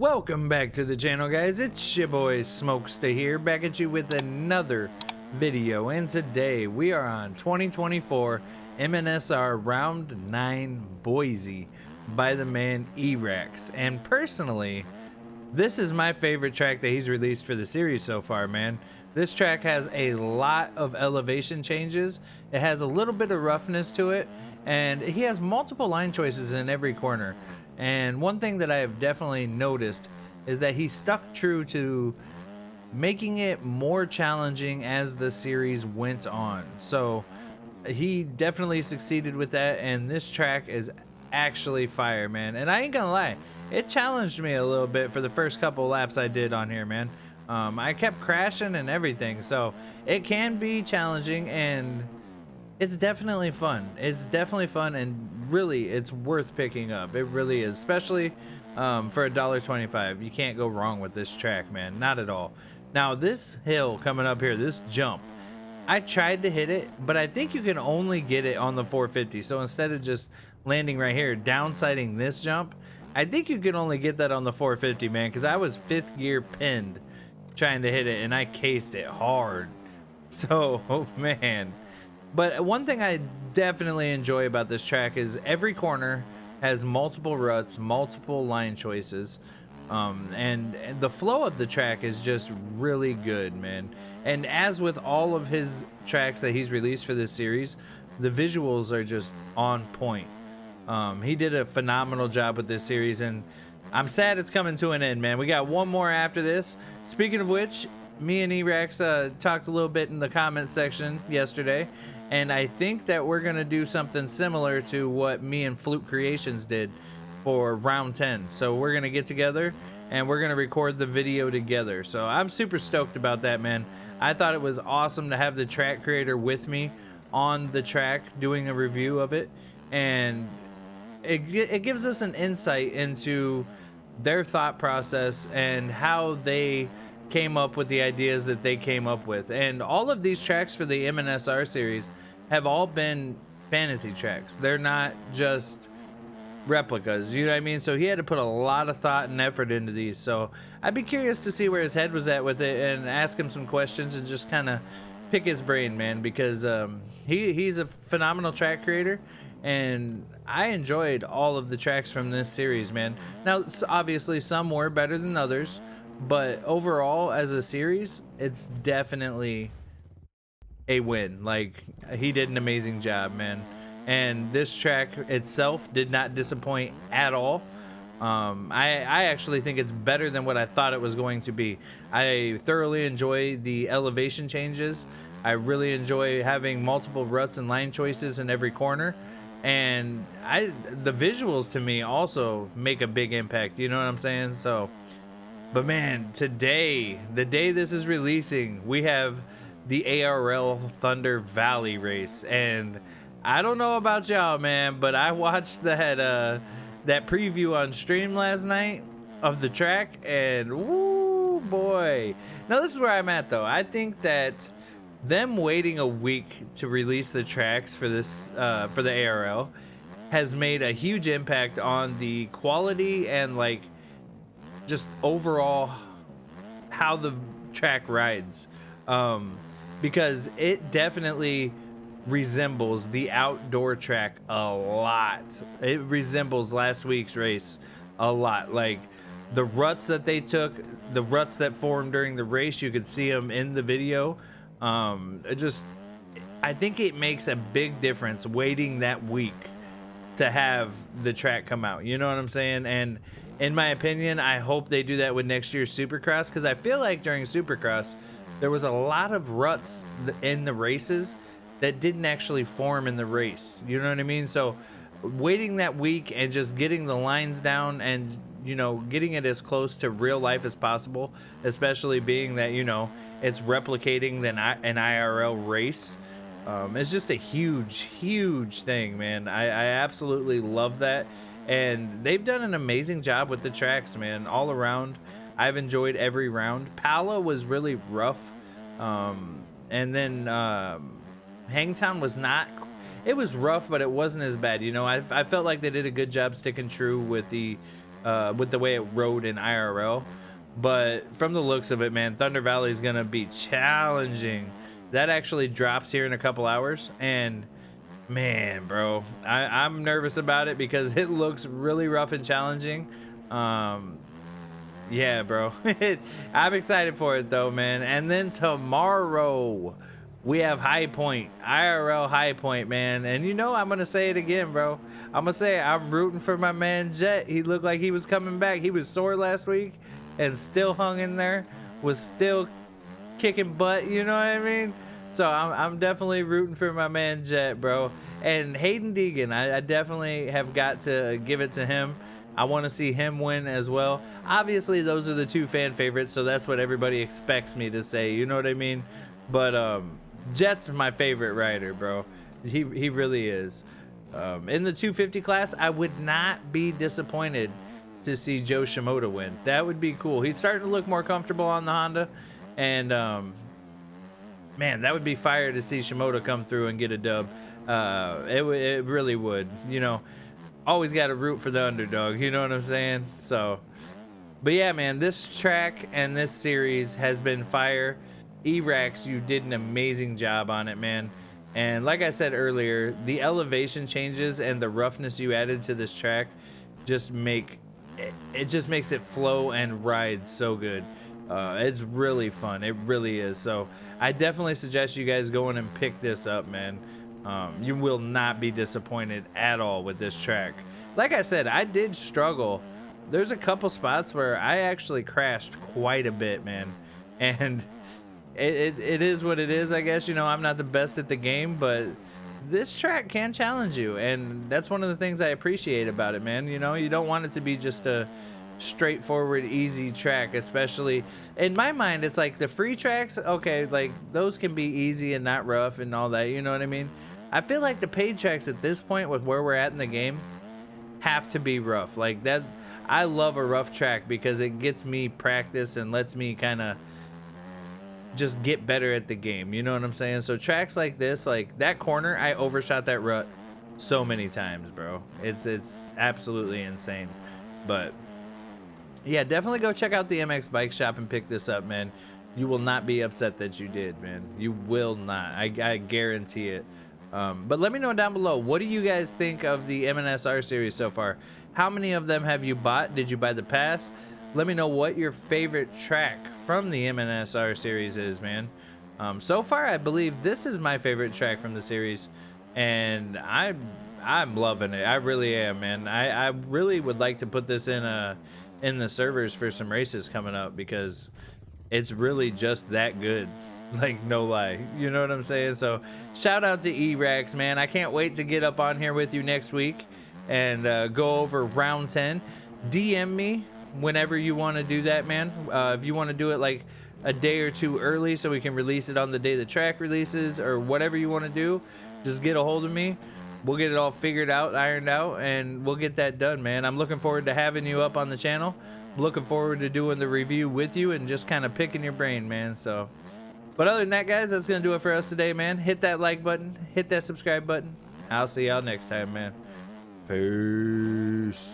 Welcome back to the channel, guys. It's your boy Smokesta here, back at you with another video. And today we are on 2024 MNSR Round 9 Boise by the man E-Rex. And personally, this is my favorite track that he's released for the series so far, man. This track has a lot of elevation changes. It has a little bit of roughness to it, and he has multiple line choices in every corner. And one thing that I have definitely noticed is that he stuck true to making it more challenging as the series went on. So he definitely succeeded with that, and this track is actually fire, man. And I ain't gonna lie, it challenged me a little bit for the first couple laps I did on here, man. I kept crashing and everything, so it can be challenging, and it's definitely fun. It's definitely fun, and really it's worth picking up. It really is, especially for $1.25. You can't go wrong with this track, man. Not at all. Now this hill coming up here, this jump, I tried to hit it, but I think you can only get it on the 450. So instead of just landing right here, downsiding this jump, I think you can only get that on the 450, man, because I was 5th gear pinned trying to hit it, and I cased it hard. So, oh man. But one thing I definitely enjoy about this track is every corner has multiple ruts, multiple line choices, and the flow of the track is just really good, man. And as with all of his tracks that he's released for this series, the visuals are just on point. He did a phenomenal job with this series, and I'm sad it's coming to an end, man. We got one more after this. Speaking of which, me and E-Rex talked a little bit in the comments section yesterday, and I think that we're going to do something similar to what me and Fluke Creations did for round 10. So we're going to get together and we're going to record the video together. So I'm super stoked about that, man. I thought it was awesome to have the track creator with me on the track doing a review of it, and it gives us an insight into their thought process and how they came up with the ideas that they came up with. And all of these tracks for the MNSR series have all been fantasy tracks. They're not just replicas, you know what I mean? So he had to put a lot of thought and effort into these. So I'd be curious to see where his head was at with it and ask him some questions and just kind of pick his brain, man, because he's a phenomenal track creator, and I enjoyed all of the tracks from this series, man. Now, obviously some were better than others, but overall as a series, it's definitely a win. Like, he did an amazing job, man. And this track itself did not disappoint at all. I actually think it's better than what I thought it was going to be. I thoroughly enjoy the elevation changes. I really enjoy having multiple ruts and line choices in every corner. And the visuals to me also make a big impact, you know what I'm saying? So, but man, today, the day this is releasing, we have the ARL Thunder Valley race, and I don't know about y'all, man, but I watched that preview on stream last night of the track, and woo boy. Now this is where I'm at though. I think that them waiting a week to release the tracks for this for the ARL has made a huge impact on the quality and like just overall how the track rides, because it definitely resembles the outdoor track a lot. It resembles last week's race a lot. Like the ruts that they took, the ruts that formed during the race, you could see them in the video. I think it makes a big difference waiting that week to have the track come out, you know what I'm saying? And in my opinion, I hope they do that with next year's Supercross, because I feel like during Supercross there was a lot of ruts in the races that didn't actually form in the race, you know what I mean? So waiting that week and just getting the lines down and, you know, getting it as close to real life as possible, especially being that, you know, it's replicating an IRL race, it's just a huge thing, man. I absolutely love that, and they've done an amazing job with the tracks, man, all around. I've enjoyed every round. Pala was really rough, and then Hangtown was not, it was rough, but it wasn't as bad, you know. I felt like they did a good job sticking true with the with the way it rode in IRL. But from the looks of it, man, Thunder Valley is gonna be challenging. That actually drops here in a couple hours, and man, bro, I'm nervous about it because it looks really rough and challenging. Yeah, bro. I'm excited for it though, man. And then tomorrow we have High Point, IRL High Point, man. And you know I'm gonna say it again, bro. I'm gonna say I'm rooting for my man Jet. He looked like he was coming back. He was sore last week and still hung in there, was still kicking butt, you know what I mean? So I'm definitely rooting for my man Jet, bro. And Hayden Deegan, I definitely have got to give it to him. I want to see him win as well. Obviously, those are the two fan favorites, so that's what everybody expects me to say, you know what I mean? But Jet's my favorite rider, bro. He really is. In the 250 class, I would not be disappointed to see Joe Shimoda win. That would be cool. He's starting to look more comfortable on the Honda, and man, that would be fire to see Shimoda come through and get a dub. It really would. You know, always got to root for the underdog. You know what I'm saying? So, but yeah, man, this track and this series has been fire. E-Rax, you did an amazing job on it, man. And like I said earlier, the elevation changes and the roughness you added to this track just make it just makes it flow and ride so good. It's really fun. It really is. So I definitely suggest you guys go in and pick this up, man. You will not be disappointed at all with this track. Like I said, I did struggle. There's a couple spots where I actually crashed quite a bit, man. And it is what it is, I guess. You know, I'm not the best at the game, but this track can challenge you, and that's one of the things I appreciate about it, man. You know, you don't want it to be just a straightforward, easy track, especially in my mind. It's like the free tracks, okay, like those can be easy and not rough and all that, you know what I mean? I feel like the paid tracks at this point with where we're at in the game have to be rough. Like that, I love a rough track because it gets me practice and lets me kind of just get better at the game, you know what I'm saying? So tracks like this, like that corner, I overshot that rut so many times, bro. It's absolutely insane. But yeah, definitely go check out the MX Bike Shop and pick this up, man. You will not be upset that you did, man. You will not. I guarantee it. But let me know down below, what do you guys think of the MNSR series so far? How many of them have you bought? Did you buy the pass? Let me know what your favorite track from the MNSR series is, man. So far, I believe this is my favorite track from the series, and I'm loving it. I really am, man. I really would like to put this in the servers for some races coming up because it's really just that good. Like, no lie. You know what I'm saying? So shout out to E-Rax, man. I can't wait to get up on here with you next week and go over round 10. DM me whenever you want to do that, man. If you want to do it like a day or two early so we can release it on the day the track releases, or whatever you want to do, just get a hold of me. We'll get it all figured out, ironed out, and we'll get that done, man. I'm looking forward to having you up on the channel. Looking forward to doing the review with you and just kind of picking your brain, man. So, but other than that, guys, that's gonna do it for us today, man. Hit that like button, hit that subscribe button. I'll see y'all next time, man. Peace.